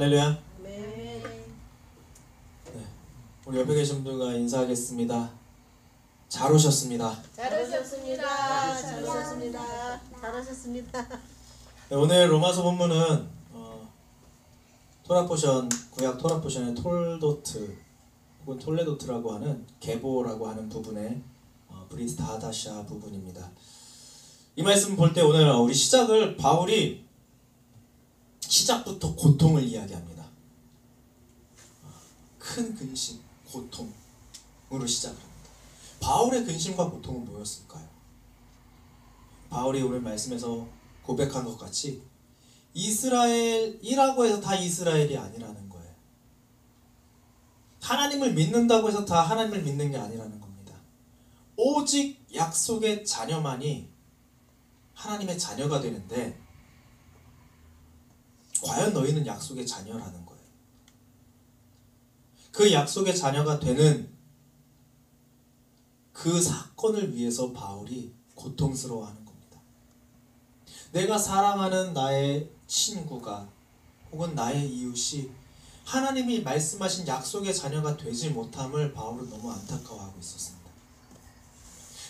할렐루야. 네. 네, 우리 옆에 계신 분들과 인사하겠습니다. 잘 오셨습니다. 잘하셨습니다. 잘하셨습니다. 잘하셨습니다. 네, 오늘 로마서 본문은 토라포션, 구약 토라포션의 톨도트 혹은 톨레도트라고 하는 게보라고 하는 부분의 브리트 하다샤 부분입니다. 이 말씀 볼 때 오늘 우리 시작을 바울이 시작부터 고통을 이야기합니다. 큰 근심, 고통으로 시작을 합니다. 바울의 근심과 고통은 뭐였을까요? 바울이 오늘 말씀에서 고백한 것 같이 이스라엘이라고 해서 다 이스라엘이 아니라는 거예요. 하나님을 믿는다고 해서 다 하나님을 믿는 게 아니라는 겁니다. 오직 약속의 자녀만이 하나님의 자녀가 되는데 과연 너희는 약속의 자녀라는 거예요. 그 약속의 자녀가 되는 그 사건을 위해서 바울이 고통스러워하는 겁니다. 내가 사랑하는 나의 친구가 혹은 나의 이웃이 하나님이 말씀하신 약속의 자녀가 되지 못함을 바울은 너무 안타까워하고 있었습니다.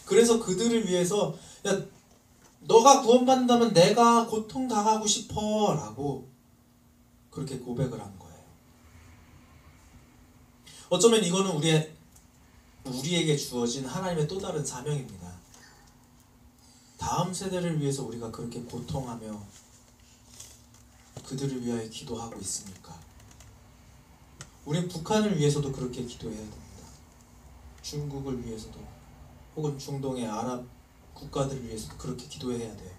그래서 그들을 위해서 야, 너가 구원받는다면 내가 고통당하고 싶어 라고 그렇게 고백을 한 거예요. 어쩌면 이거는 우리에게 주어진 하나님의 또 다른 사명입니다. 다음 세대를 위해서 우리가 그렇게 고통하며 그들을 위하여 기도하고 있습니까? 우린 북한을 위해서도 그렇게 기도해야 됩니다. 중국을 위해서도 혹은 중동의 아랍 국가들을 위해서도 그렇게 기도해야 돼요.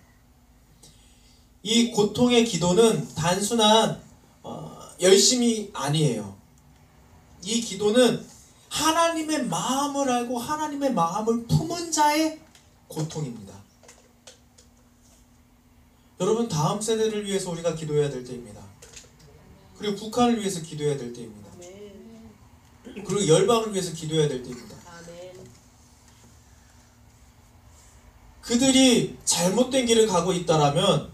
이 고통의 기도는 단순한 열심이 아니에요. 이 기도는 하나님의 마음을 알고 하나님의 마음을 품은 자의 고통입니다. 여러분, 다음 세대를 위해서 우리가 기도해야 될 때입니다. 그리고 북한을 위해서 기도해야 될 때입니다. 그리고 열방을 위해서 기도해야 될 때입니다. 그들이 잘못된 길을 가고 있다라면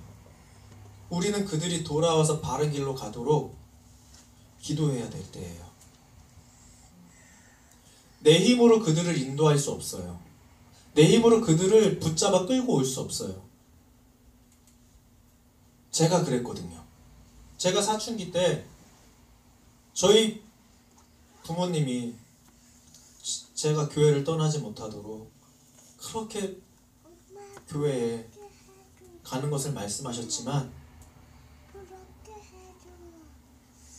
우리는 그들이 돌아와서 바른 길로 가도록 기도해야 될 때예요. 내 힘으로 그들을 인도할 수 없어요. 내 힘으로 그들을 붙잡아 끌고 올 수 없어요. 제가 그랬거든요. 제가 사춘기 때 저희 부모님이 제가 교회를 떠나지 못하도록 그렇게 교회에 가는 것을 말씀하셨지만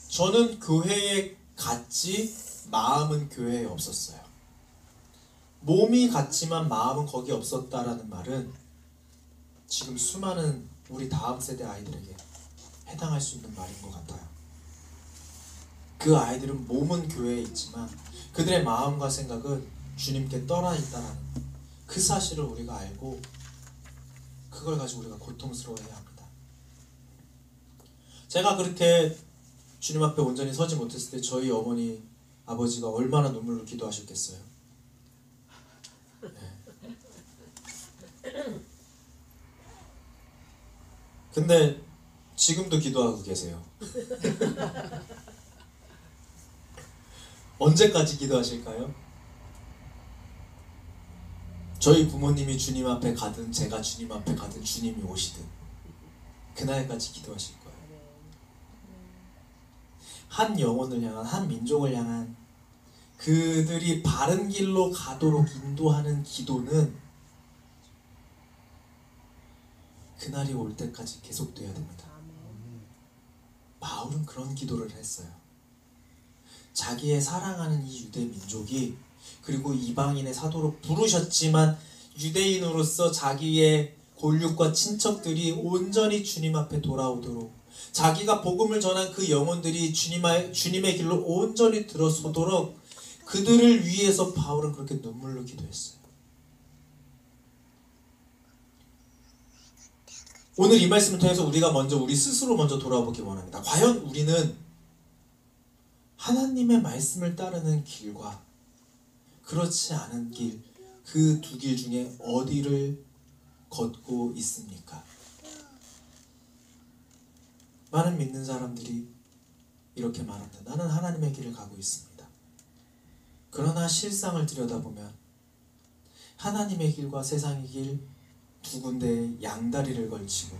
저는 교회에 갔지 마음은 교회에 없었어요. 몸이 갔지만 마음은 거기 없었다라는 말은 지금 수많은 우리 다음 세대 아이들에게 해당할 수 있는 말인 것 같아요. 그 아이들은 몸은 교회에 있지만 그들의 마음과 생각은 주님께 떠나 있다라는 그 사실을 우리가 알고 그걸 가지고 우리가 고통스러워해야 합니다. 제가 그렇게 주님 앞에 온전히 서지 못했을 때 저희 어머니 아버지가 얼마나 눈물로 기도하셨겠어요. 네. 근데 지금도 기도하고 계세요. 언제까지 기도하실까요? 저희 부모님이 주님 앞에 가든 제가 주님 앞에 가든 주님이 오시든 그날까지 기도하실 거예요. 한 영혼을 향한, 한 민족을 향한 그들이 바른 길로 가도록 인도하는 기도는 그날이 올 때까지 계속돼야 됩니다. 바울은 그런 기도를 했어요. 자기의 사랑하는 이 유대 민족이 그리고 이방인의 사도로 부르셨지만 유대인으로서 자기의 골육과 친척들이 온전히 주님 앞에 돌아오도록 자기가 복음을 전한 그 영혼들이 주님의 길로 온전히 들어서도록 그들을 위해서 바울은 그렇게 눈물로 기도했어요. 오늘 이 말씀을 통해서 우리가 우리 스스로 먼저 돌아보기 원합니다. 과연 우리는 하나님의 말씀을 따르는 길과 그렇지 않은 길, 그 두 길 중에 어디를 걷고 있습니까? 많은 믿는 사람들이 이렇게 말합니다. 나는 하나님의 길을 가고 있습니다. 그러나 실상을 들여다보면 하나님의 길과 세상의 길 두 군데에 양다리를 걸치고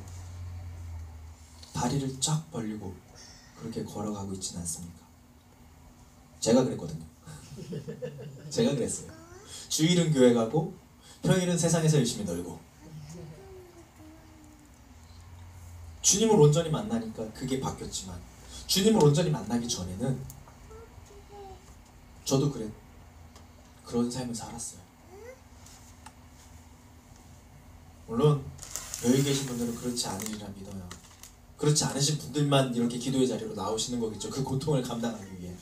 다리를 쫙 벌리고 그렇게 걸어가고 있지는 않습니까? 제가 그랬거든요. 제가 그랬어요. 주일은 교회 가고 평일은 세상에서 열심히 놀고 주님을 온전히 만나니까 그게 바뀌었지만 주님을 온전히 만나기 전에는 저도 그런 삶을 살았어요. 물론 여기 계신 분들은 그렇지 않으리라 믿어요. 그렇지 않으신 분들만 이렇게 기도의 자리로 나오시는 거겠죠. 그 고통을 감당하기 위해.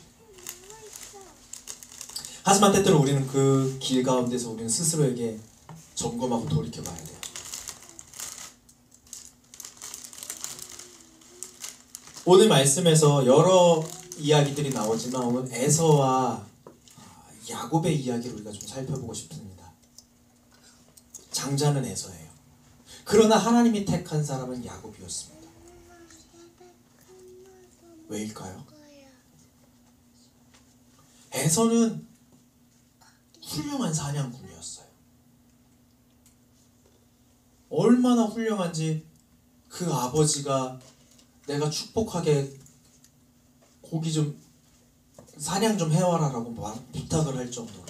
하지만 때때로 우리는 그 길 가운데서 우리는 스스로에게 점검하고 돌이켜봐야 돼요. 오늘 말씀에서 여러 이야기들이 나오지만 오늘 에서와 야곱의 이야기를 우리가 좀 살펴보고 싶습니다. 장자는 에서예요. 그러나 하나님이 택한 사람은 야곱이었습니다. 왜일까요? 에서는 훌륭한 사냥꾼이었어요. 얼마나 훌륭한지 그 아버지가 내가 축복하게 고기 좀 사냥 좀 해와라라고 부탁을 할 정도로.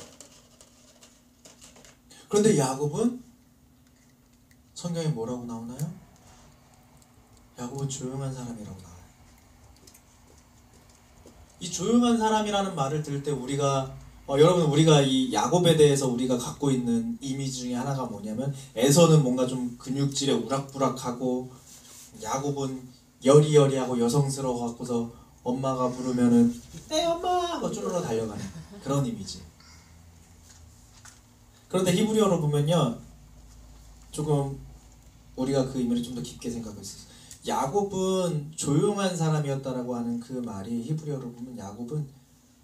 그런데 야곱은 성경에 뭐라고 나오나요? 야곱은 조용한 사람이라고 나와요. 이 조용한 사람이라는 말을 들을 때 여러분 우리가 이 야곱에 대해서 우리가 갖고 있는 이미지 중에 하나가 뭐냐면 에서는 뭔가 좀 근육질에 우락부락하고 야곱은 여리여리하고 여성스러워 갖고서 엄마가 부르면은 네 엄마 하고 쭈르러 달려가는 그런 이미지. 그런데 히브리어로 보면요 조금 우리가 그 의미를 좀 더 깊게 생각할 수 있어요. 야곱은 조용한 사람이었다라고 하는 그 말이 히브리어로 보면 야곱은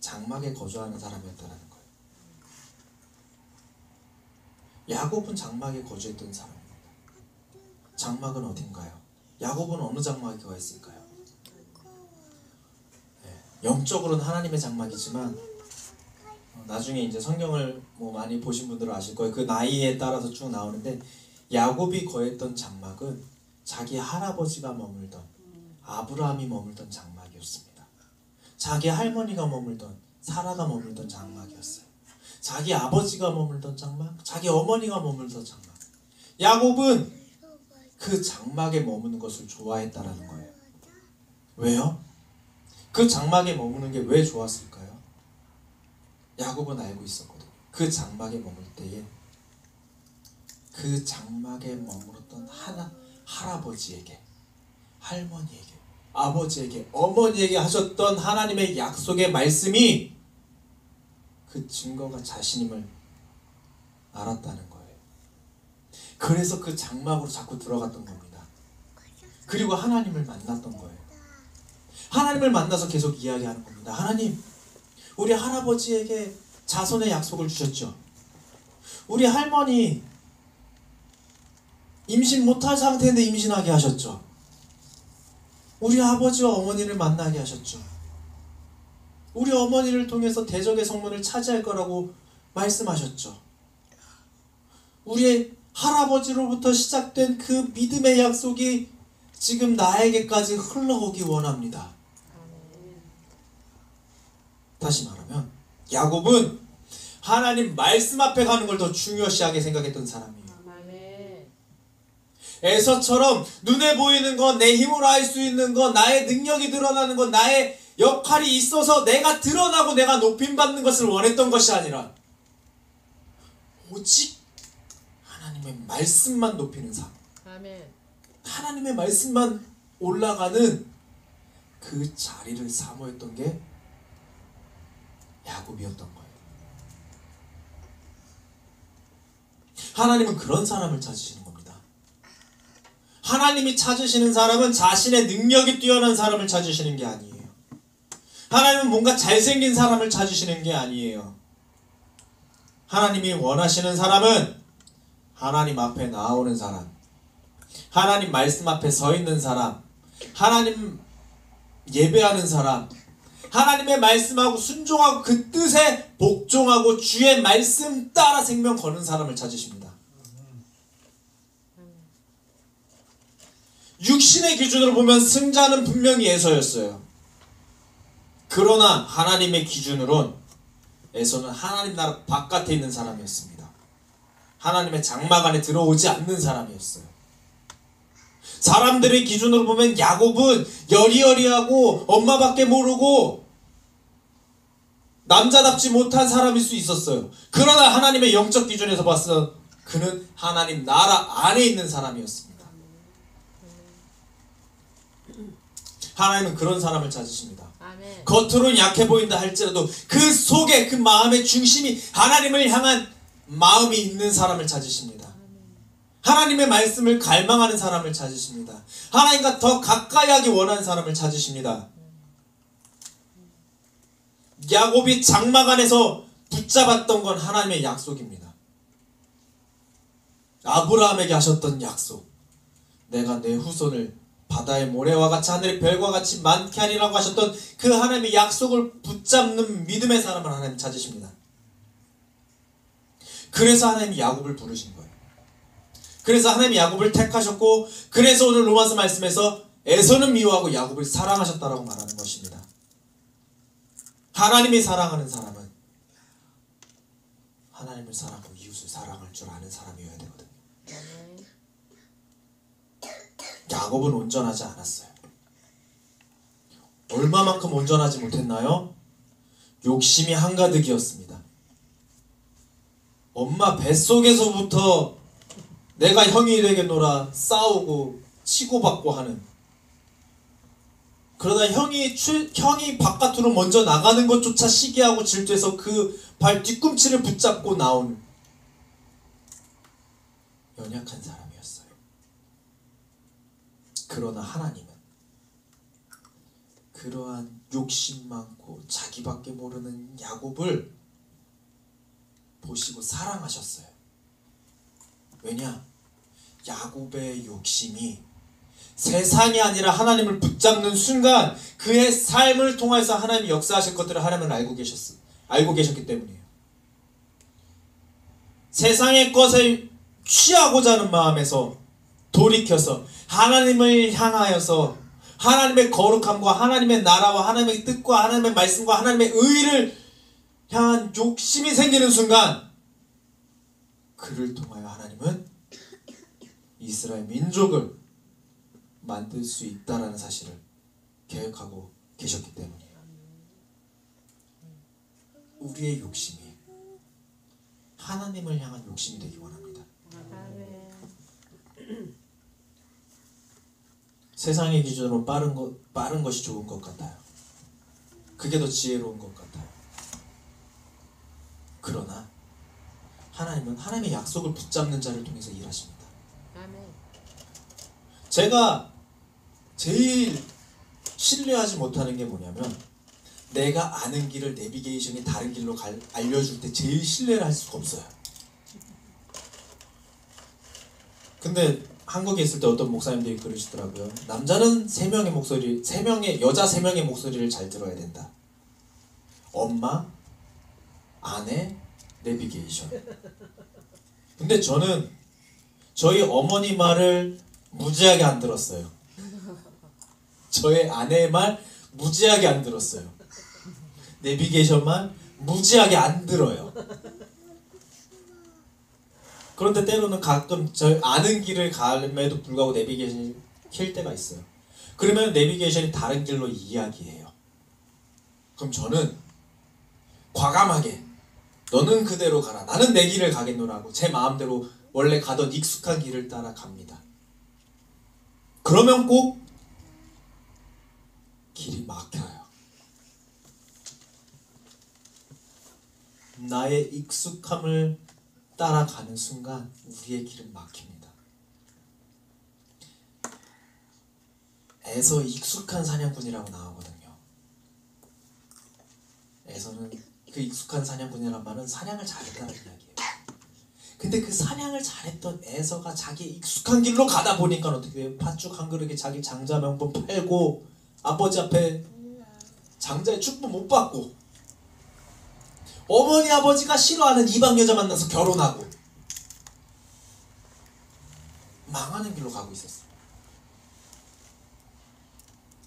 장막에 거주하는 사람이었다라는 거예요. 야곱은 장막에 거주했던 사람입니다. 장막은 어딘가요? 야곱은 어느 장막에 가 있을까요? 영적으로는 하나님의 장막이지만 나중에 이제 성경을 많이 보신 분들은 아실 거예요. 그 나이에 따라서 쭉 나오는데 야곱이 거했던 장막은 자기 할아버지가 머물던 아브라함이 머물던 장막이었습니다. 자기 할머니가 머물던 사라가 머물던 장막이었어요. 자기 아버지가 머물던 장막, 자기 어머니가 머물던 장막. 야곱은 그 장막에 머무는 것을 좋아했다라는 거예요. 왜요? 그 장막에 머무는 게 왜 좋았을까요? 야곱은 알고 있었거든요. 그 장막에 머물 때에 그 장막에 머물었던 할아버지에게, 할머니에게, 아버지에게, 어머니에게 하셨던 하나님의 약속의 말씀이 그 증거가 자신임을 알았다는 거예요. 그래서 그 장막으로 자꾸 들어갔던 겁니다. 그리고 하나님을 만났던 거예요. 하나님을 만나서 계속 이야기하는 겁니다. 하나님, 우리 할아버지에게 자손의 약속을 주셨죠. 우리 할머니 임신 못할 상태인데 임신하게 하셨죠. 우리 아버지와 어머니를 만나게 하셨죠. 우리 어머니를 통해서 대적의 성문을 차지할 거라고 말씀하셨죠. 우리 할아버지로부터 시작된 그 믿음의 약속이 지금 나에게까지 흘러오기 원합니다. 다시 말하면 야곱은 하나님 말씀 앞에 가는 걸 더 중요시하게 생각했던 사람이에요. 에서처럼 눈에 보이는 것, 내 힘으로 할 수 있는 것, 나의 능력이 드러나는 것, 나의 역할이 있어서 내가 드러나고 내가 높임받는 것을 원했던 것이 아니라 오직 하나님의 말씀만 높이는 삶, 하나님의 말씀만 올라가는 그 자리를 사모했던 게 야곱이었던 거예요. 하나님은 그런 사람을 찾으시는 겁니다. 하나님이 찾으시는 사람은 자신의 능력이 뛰어난 사람을 찾으시는 게 아니에요. 하나님은 뭔가 잘생긴 사람을 찾으시는 게 아니에요. 하나님이 원하시는 사람은 하나님 앞에 나오는 사람, 하나님 말씀 앞에 서 있는 사람, 하나님 예배하는 사람, 하나님의 말씀하고 순종하고 그 뜻에 복종하고 주의 말씀 따라 생명 거는 사람을 찾으십니다. 육신의 기준으로 보면 승자는 분명히 에서였어요. 그러나 하나님의 기준으론 에서는 하나님 나라 바깥에 있는 사람이었습니다. 하나님의 장막 안에 들어오지 않는 사람이었어요. 사람들의 기준으로 보면 야곱은 여리여리하고 엄마밖에 모르고 남자답지 못한 사람일 수 있었어요. 그러나 하나님의 영적 기준에서 봤을 때 그는 하나님 나라 안에 있는 사람이었습니다. 하나님은 그런 사람을 찾으십니다. 아멘. 겉으로는 약해 보인다 할지라도 그 속에 그 마음의 중심이 하나님을 향한 마음이 있는 사람을 찾으십니다. 하나님의 말씀을 갈망하는 사람을 찾으십니다. 하나님과 더 가까이 하기 원하는 사람을 찾으십니다. 야곱이 장막 안에서 붙잡았던 건 하나님의 약속입니다. 아브라함에게 하셨던 약속. 내가 내 후손을 바다의 모래와 같이 하늘의 별과 같이 많게 하리라고 하셨던 그 하나님의 약속을 붙잡는 믿음의 사람을 하나님 찾으십니다. 그래서 하나님이 야곱을 부르신 거예요. 그래서 하나님이 야곱을 택하셨고, 그래서 오늘 로마서 말씀에서 에서는 미워하고 야곱을 사랑하셨다라고 말하는 것입니다. 하나님이 사랑하는 사람은 하나님을 사랑하고 이웃을 사랑할 줄 아는 사람이어야 되거든요. 야곱은 온전하지 않았어요. 얼마만큼 온전하지 못했나요? 욕심이 한가득이었습니다. 엄마 뱃속에서부터 내가 형이 되겠노라 싸우고 치고받고 하는, 그러다 형이 바깥으로 먼저 나가는 것조차 시기하고 질투해서 그 발 뒤꿈치를 붙잡고 나온 연약한 사람이었어요. 그러나 하나님은 그러한 욕심 많고 자기밖에 모르는 야곱을 보시고 사랑하셨어요. 왜냐? 야곱의 욕심이 세상이 아니라 하나님을 붙잡는 순간 그의 삶을 통해서 하나님이 역사하실 것들을 하나님은 알고 계셨기 때문이에요. 세상의 것을 취하고자 하는 마음에서 돌이켜서 하나님을 향하여서 하나님의 거룩함과 하나님의 나라와 하나님의 뜻과 하나님의 말씀과 하나님의 의를 향한 욕심이 생기는 순간 그를 통하여 하나님은 이스라엘 민족을 만들 수 있다는 사실을 계획하고 계셨기 때문이에요. 우리의 욕심이 하나님을 향한 욕심이 되기 원합니다. 세상의 기준으로 빠른 것이 좋은 것 같아요. 그게 더 지혜로운 것 같아요. 그러나 하나님은 하나님의 약속을 붙잡는 자를 통해서 일하십니다. 제가 제일 신뢰하지 못하는 게 뭐냐면, 내가 아는 길을 내비게이션이 다른 길로 알려줄 때 제일 신뢰를 할 수가 없어요. 근데 한국에 있을 때 어떤 목사님들이 그러시더라고요. 남자는 여자 3명의 목소리를 잘 들어야 된다. 엄마, 아내, 내비게이션. 근데 저는 저희 어머니 말을 무지하게 안 들었어요. 저의 아내의 말 무지하게 안 들었어요. 내비게이션만 무지하게 안 들어요. 그런데 때로는 가끔 저 아는 길을 가름에도 불구하고 내비게이션이 킬 때가 있어요. 그러면 내비게이션이 다른 길로 이야기해요. 그럼 저는 과감하게 너는 그대로 가라, 나는 내 길을 가겠노라고 제 마음대로 원래 가던 익숙한 길을 따라 갑니다. 그러면 꼭 길이 막혀요. 나의 익숙함을 따라가는 순간 우리의 길은 막힙니다. 에서 익숙한 사냥꾼이라고 나오거든요. 에서는 그 익숙한 사냥꾼이란 말은 사냥을 잘했다는 이야기예요. 근데 그 사냥을 잘했던 에서가 자기 익숙한 길로 가다 보니까 어떻게 해요? 팥죽 한 그릇에 자기 장자 명분 팔고 아버지 앞에 장자의 축복 못 받고 어머니 아버지가 싫어하는 이방 여자 만나서 결혼하고 망하는 길로 가고 있었어요.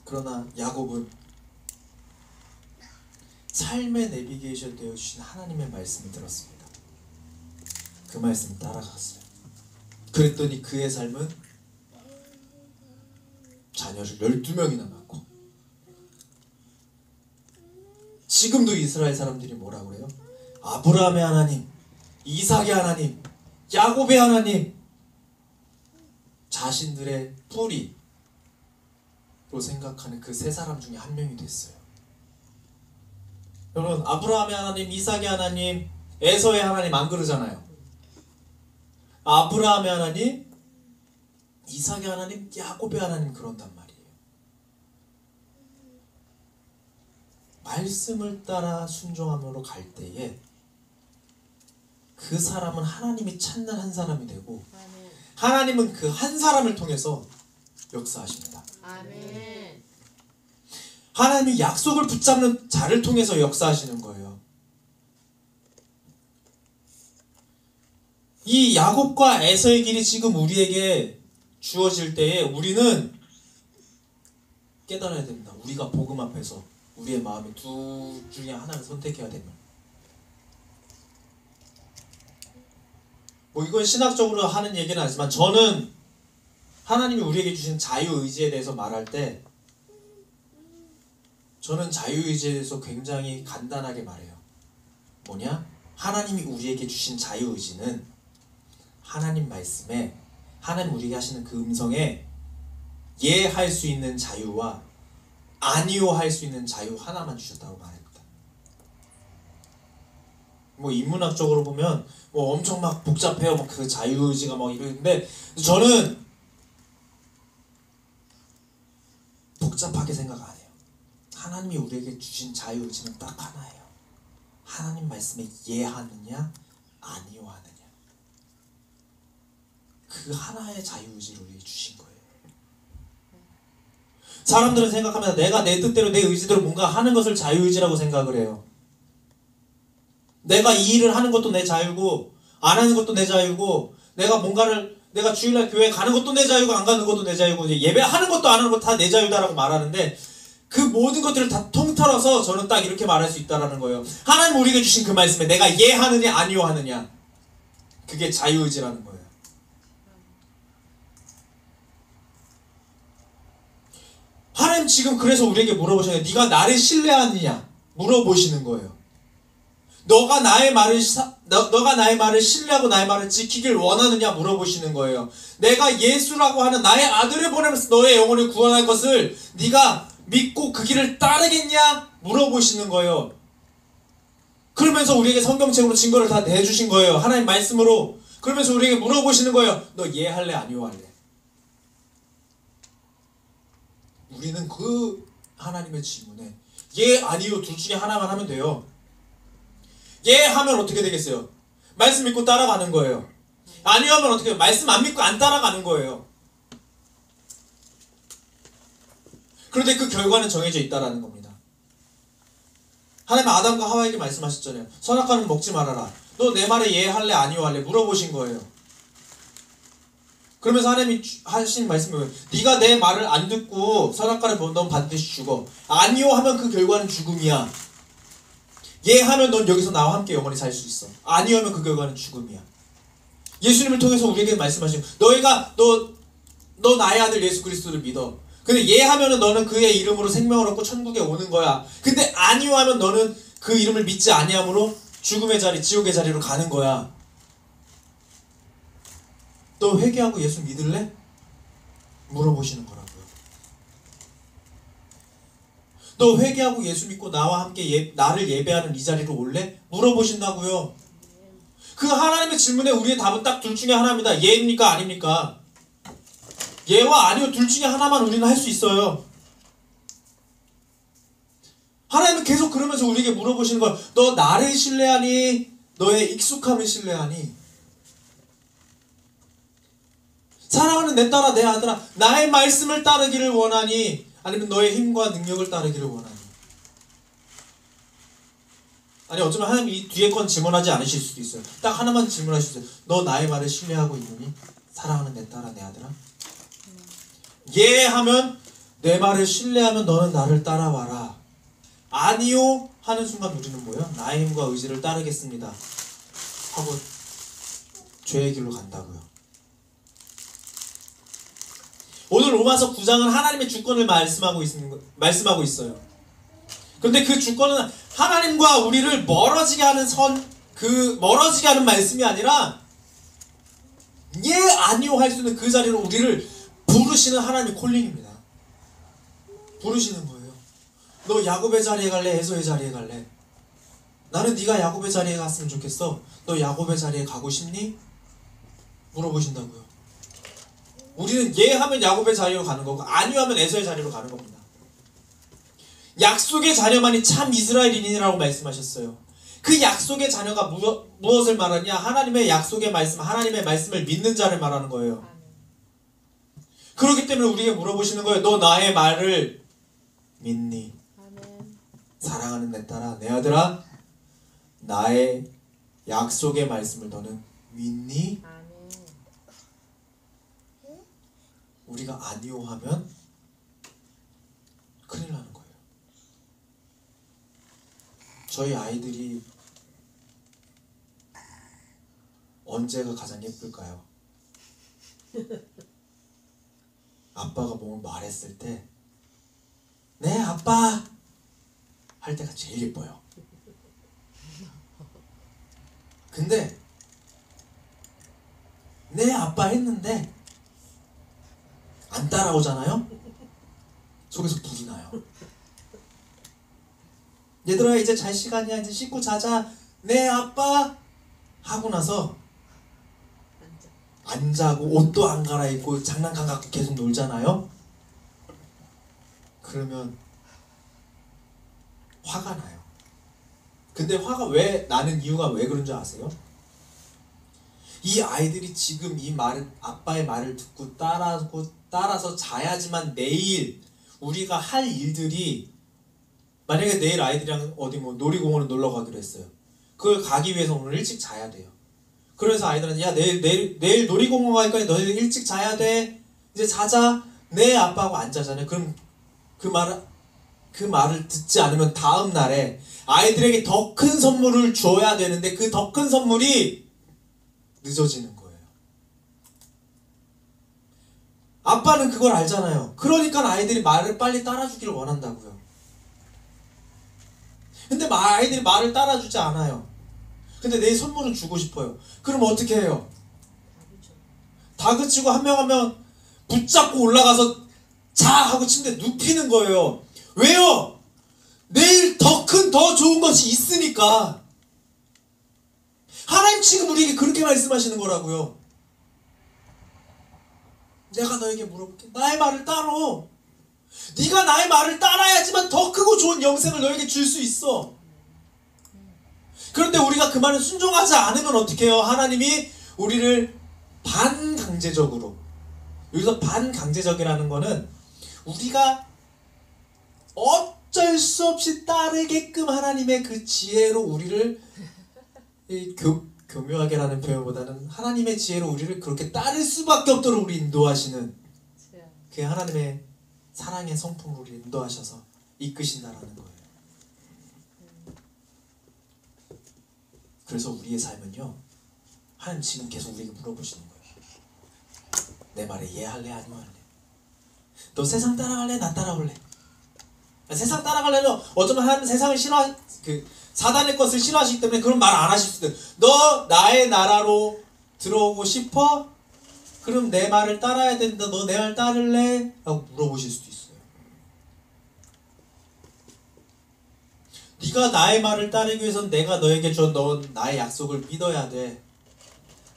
그러나 야곱은 삶의 내비게이션 되어주신 하나님의 말씀을 들었습니다. 그 말씀을 따라갔어요. 그랬더니 그의 삶은 자녀를 12명이나 낳고, 지금도 이스라엘 사람들이 뭐라고 그래요? 아브라함의 하나님, 이삭의 하나님, 야곱의 하나님, 자신들의 뿌리로 생각하는 그 세 사람 중에 한 명이 됐어요. 여러분, 아브라함의 하나님, 이삭의 하나님, 에서의 하나님 안 그러잖아요. 아브라함의 하나님, 이삭의 하나님, 야곱의 하나님 그런단 말이에요. 말씀을 따라 순종함으로 갈 때에 그 사람은 하나님이 찾는 한 사람이 되고, 아멘. 하나님은 그 한 사람을 통해서 역사하십니다. 아멘. 하나님이 약속을 붙잡는 자를 통해서 역사하시는 거예요. 이 야곱과 에서의 길이 지금 우리에게 주어질 때에 우리는 깨달아야 됩니다. 우리가 복음 앞에서 우리의 마음에 둘 중에 하나를 선택해야 됩니다. 뭐 이건 신학적으로 하는 얘기는 아니지만, 저는 하나님이 우리에게 주신 자유의지에 대해서 말할 때 저는 자유의지에 대해서 굉장히 간단하게 말해요. 뭐냐? 하나님이 우리에게 주신 자유의지는 하나님 말씀에, 하나님 우리에게 하시는 그 음성에 예 할 수 있는 자유와 아니요 할 수 있는 자유 하나만 주셨다고 말합니다. 뭐 인문학적으로 보면 뭐 엄청 막 복잡해요. 뭐 그 자유의지가 막 이러는데, 저는 복잡하게 생각 안 해요. 하나님이 우리에게 주신 자유의지는 딱 하나예요. 하나님 말씀에 예 하느냐 아니요 하느냐, 그 하나의 자유의지를 우리에게 주신 거예요. 사람들은 생각합니다. 내가 내 뜻대로 내 의지대로 뭔가 하는 것을 자유의지라고 생각을 해요. 내가 이 일을 하는 것도 내 자유고 안 하는 것도 내 자유고, 내가 주일날 교회 가는 것도 내 자유고 안 가는 것도 내 자유고, 예배하는 것도 안 하는 것도 다 내 자유다라고 말하는데, 그 모든 것들을 다 통틀어서 저는 딱 이렇게 말할 수 있다라는 거예요. 하나님 우리에게 주신 그 말씀에 내가 예 하느냐 아니요 하느냐, 그게 자유의지라는 거예요. 하나님 지금 그래서 우리에게 물어보시는 거예요. 네가 나를 신뢰하느냐 물어보시는 거예요. 너가 나의 말을 신뢰하고 나의 말을 지키길 원하느냐 물어보시는 거예요. 내가 예수라고 하는 나의 아들을 보내면서 너의 영혼을 구원할 것을 네가 믿고 그 길을 따르겠냐 물어보시는 거예요. 그러면서 우리에게 성경책으로 증거를 다 내주신 거예요. 하나님 말씀으로. 그러면서 우리에게 물어보시는 거예요. 너 예 할래 아니요 할래? 우리는 그 하나님의 질문에 예 아니요 둘 중에 하나만 하면 돼요. 예 하면 어떻게 되겠어요? 말씀 믿고 따라가는 거예요. 아니요 하면 어떻게 해요? 말씀 안 믿고 안 따라가는 거예요. 그런데 그 결과는 정해져 있다라는 겁니다. 하나님 아담과 하와에게 말씀하셨잖아요. 선악과는 먹지 말아라. 너 내 말에 예 할래 아니요 할래 물어보신 거예요. 그러면서 하나님이 하신 말씀이 뭐예요? 네가 내 말을 안 듣고 선악과를 보면 넌 반드시 죽어. 아니요 하면 그 결과는 죽음이야. 예 하면 넌 여기서 나와 함께 영원히 살 수 있어. 아니요 하면 그 결과는 죽음이야. 예수님을 통해서 우리에게 말씀하신, 너 나의 아들 예수 그리스도를 믿어. 근데 예 하면은 너는 그의 이름으로 생명을 얻고 천국에 오는 거야. 근데 아니요 하면 너는 그 이름을 믿지 아니함으로 죽음의 자리, 지옥의 자리로 가는 거야. 너 회개하고 예수 믿을래? 물어보시는 거라고요. 너 회개하고 예수 믿고 나와 함께 나를 예배하는 이 자리로 올래? 물어보신다고요. 그 하나님의 질문에 우리의 답은 딱 둘 중에 하나입니다. 예입니까 아닙니까? 예와 아니요 둘 중에 하나만 우리는 할 수 있어요. 하나님은 계속 그러면서 우리에게 물어보시는 거예요. 너 나를 신뢰하니? 너의 익숙함을 신뢰하니? 사랑하는 내 딸아, 내 아들아, 나의 말씀을 따르기를 원하니? 아니면 너의 힘과 능력을 따르기를 원하니? 아니 어쩌면 하나님 이 뒤에 건 질문하지 않으실 수도 있어요. 딱 하나만 질문하실 수 있어요. 너 나의 말을 신뢰하고 있느니? 사랑하는 내 딸아 내 아들아? 예 하면 내 말을 신뢰하면 너는 나를 따라와라. 아니요 하는 순간 우리는 뭐예요? 나의 힘과 의지를 따르겠습니다 하고 죄의 길로 간다고요. 오늘 로마서 9장은 하나님의 주권을 말씀하고 있어요. 그런데 그 주권은 하나님과 우리를 멀어지게 하는 멀어지게 하는 말씀이 아니라 예 아니요 할 수 있는 그 자리로 우리를 부르시는 하나님의 콜링입니다. 부르시는 거예요. 너 야곱의 자리에 갈래? 에서의 자리에 갈래? 나는 네가 야곱의 자리에 갔으면 좋겠어. 너 야곱의 자리에 가고 싶니? 물어보신다고요. 우리는 예 하면 야곱의 자리로 가는 거고 아니요 하면 에서의 자리로 가는 겁니다. 약속의 자녀만이 참 이스라엘인이라고 말씀하셨어요. 그 약속의 자녀가 무엇을 말하냐? 하나님의 약속의 말씀, 하나님의 말씀을 믿는 자를 말하는 거예요. 그렇기 때문에 우리에게 물어보시는 거예요. 너 나의 말을 믿니? 아멘. 사랑하는 내 딸아, 내 아들아, 나의 약속의 말씀을 너는 믿니? 아멘. 우리가 아니요 하면 큰일 나는 거예요. 저희 아이들이 언제가 가장 예쁠까요? 아빠가 뭘 말했을 때 네 아빠 할 때가 제일 예뻐요. 근데 네 아빠 했는데 안 따라오잖아요? 속에서 불이 나요. 얘들아 이제 잘 시간이야. 이제 씻고 자자. 네 아빠 하고 나서 안 자고 옷도 안 갈아입고 장난감 갖고 계속 놀잖아요. 그러면 화가 나요. 근데 화가 왜 나는 이유가 왜 그런 줄 아세요? 이 아이들이 지금 이 말을 아빠의 말을 듣고 따라서 자야지만 내일 우리가 할 일들이 만약에 내일 아이들이랑 어디 뭐 놀이공원을 놀러 가기로 했어요. 그걸 가기 위해서 오늘 일찍 자야 돼요. 그래서 아이들한테 야 내일 놀이공원 갈 거니까 너희들 일찍 자야 돼. 이제 자자. 네 아빠하고 안 자잖아요. 그럼 그 말을 듣지 않으면 다음 날에 아이들에게 더 큰 선물을 줘야 되는데 그 더 큰 선물이 늦어지는 거예요. 아빠는 그걸 알잖아요. 그러니까 아이들이 말을 빨리 따라주기를 원한다고요. 근데 아이들이 말을 따라주지 않아요. 근데 내일 선물은 주고 싶어요. 그럼 어떻게 해요? 다그치고 한 명 한 명 붙잡고 올라가서 자 하고 침대에 눕히는 거예요. 왜요? 내일 더 큰 더 좋은 것이 있으니까. 하나님 지금 우리에게 그렇게 말씀하시는 거라고요. 내가 너에게 물어볼게. 나의 말을 따라. 네가 나의 말을 따라야지만 더 크고 좋은 영생을 너에게 줄 수 있어. 그런데 우리가 그 말에 순종하지 않으면 어떻게 해요? 하나님이 우리를 반강제적으로, 여기서 반강제적이라는 거는 우리가 어쩔 수 없이 따르게끔 하나님의 그 지혜로 우리를 교묘하게라는 표현보다는 하나님의 지혜로 우리를 그렇게 따를 수밖에 없도록 우리 인도하시는 그 하나님의 사랑의 성품으로 우리 인도하셔서 이끄신다라는 거예요. 그래서 우리의 삶은요, 하나님 지금 계속 우리에게 물어보시는 거예요. 내 말에 예할래 아니면 할래? 너 세상 따라갈래? 나 따라올래? 세상 따라갈래는 어쩌면 하나님 세상을 사단의 것을 싫어하시기 때문에 그런 말 안 하실 수도 있어요. 너 나의 나라로 들어오고 싶어? 그럼 내 말을 따라야 된다. 너 내 말 따를래? 라고 물어보실 수도 있어요. 네가 나의 말을 따르기 위해서는 내가 너에게 준 나의 약속을 믿어야 돼.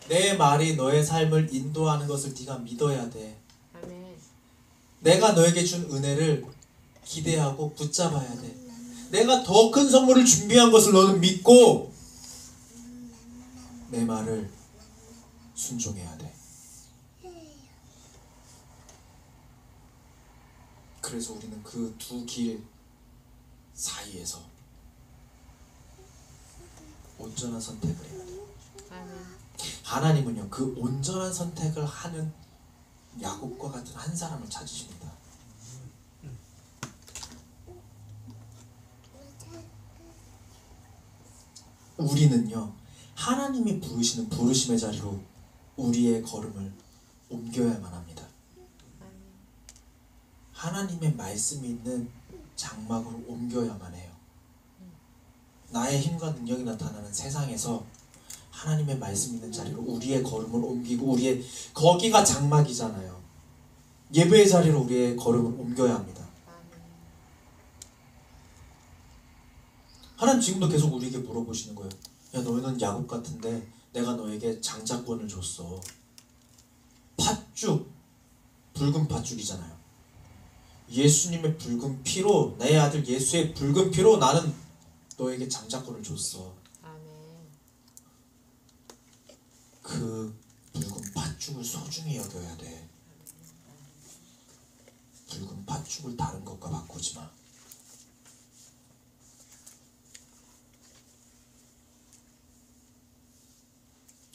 내 말이 너의 삶을 인도하는 것을 네가 믿어야 돼. 아멘. 내가 너에게 준 은혜를 기대하고 붙잡아야 돼. 내가 더 큰 선물을 준비한 것을 너는 믿고 내 말을 순종해야 돼. 그래서 우리는 그 두 길 사이에서 온전한 선택을 해야 돼요. 아멘. 하나님은요, 그 온전한 선택을 하는 야곱과 같은 한 사람을 찾으십니다. 우리는요, 하나님이 부르시는 부르심의 자리로 우리의 걸음을 옮겨야만 합니다. 하나님의 말씀이 있는 장막으로 옮겨야만 해요. 나의 힘과 능력이 나타나는 세상에서 하나님의 말씀 있는 자리로 우리의 걸음을 옮기고 거기가 장막이잖아요. 예배의 자리로 우리의 걸음을 옮겨야 합니다. 하나님 지금도 계속 우리에게 물어보시는 거예요. 야, 너희는 야곱 같은데 내가 너에게 장자권을 줬어. 팥죽, 붉은 팥죽이잖아요. 예수님의 붉은 피로, 내 아들 예수의 붉은 피로 나는 너에게 장자권을 줬어. 아멘. 그 붉은 팥죽을 소중히 여겨야 돼. 붉은 팥죽을 다른 것과 바꾸지 마.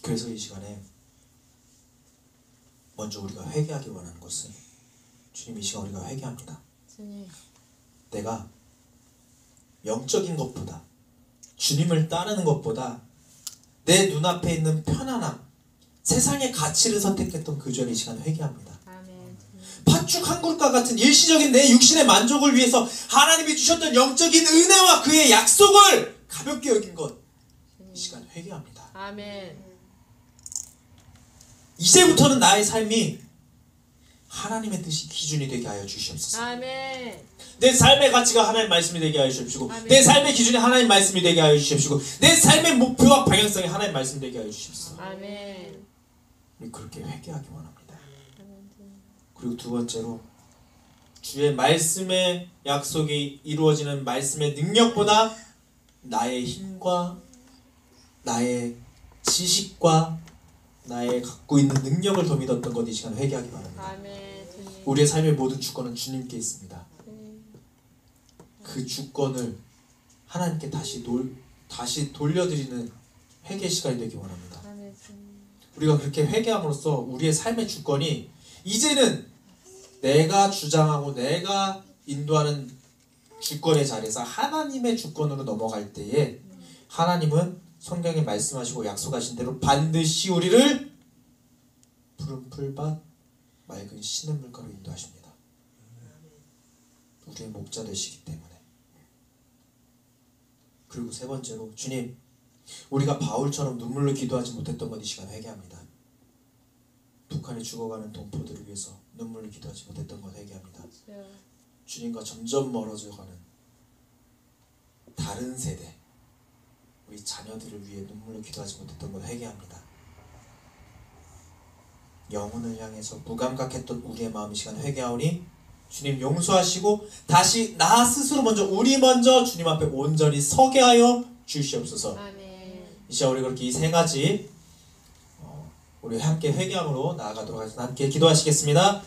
그래서 이 시간에 먼저 우리가 회개하기 원하는 것은, 주님, 이 시간 우리가 회개합니다. 주님. 내가 영적인 것보다, 주님을 따르는 것보다 내 눈앞에 있는 편안함, 세상의 가치를 선택했던 그 죄를 이 시간 회개합니다. 아멘. 팥죽 한 그릇과 같은 일시적인 내 육신의 만족을 위해서 하나님이 주셨던 영적인 은혜와 그의 약속을 가볍게 여긴 것, 이 시간 회개합니다. 아멘. 이제부터는 나의 삶이 하나님의 뜻이 기준이 되게 하여 주시옵소서. 아멘. 내 삶의 가치가 하나님 말씀이 되게 하여 주십시고, 아멘. 내 삶의 기준이 하나님 말씀이 되게 하여 주십시고, 내 삶의 목표와 방향성이 하나님 말씀이 되게 하여 주십시오. 아멘. 우리 그렇게 회개하기 원합니다. 아멘. 그리고 두 번째로, 주의 말씀의 약속이 이루어지는 말씀의 능력보다 나의 힘과 나의 지식과 나의 갖고 있는 능력을 더 믿었던 것, 이 시간 회개하기 바랍니다. 아멘. 주님. 우리의 삶의 모든 주권은 주님께 있습니다. 주님. 그 주권을 하나님께 다시 돌려드리는 회개 시간이 되기 원합니다. 아멘. 주님. 우리가 그렇게 회개함으로써 우리의 삶의 주권이 이제는 내가 주장하고 내가 인도하는 주권의 자리에서 하나님의 주권으로 넘어갈 때에, 하나님은 성경에 말씀하시고 약속하신 대로 반드시 우리를 푸른 풀밭 맑은 시냇물가로 인도하십니다. 우리의 목자 되시기 때문에. 그리고 세 번째로, 주님, 우리가 바울처럼 눈물로 기도하지 못했던 것, 이 시간 회개합니다. 북한이 죽어가는 동포들을 위해서 눈물로 기도하지 못했던 것 회개합니다. 주님과 점점 멀어져가는 다른 세대, 우리 자녀들을 위해 눈물로 기도하지 못했던 것 회개합니다. 영혼을 향해서 무감각했던 우리의 마음, 이 시간 회개하오니 주님 용서하시고 다시 나 스스로 우리 먼저 주님 앞에 온전히 서게 하여 주시옵소서. 아멘. 이 시간 우리 그렇게 이 세 가지 우리 함께 회개함으로 나아가도록 하겠습니다. 함께 기도하시겠습니다.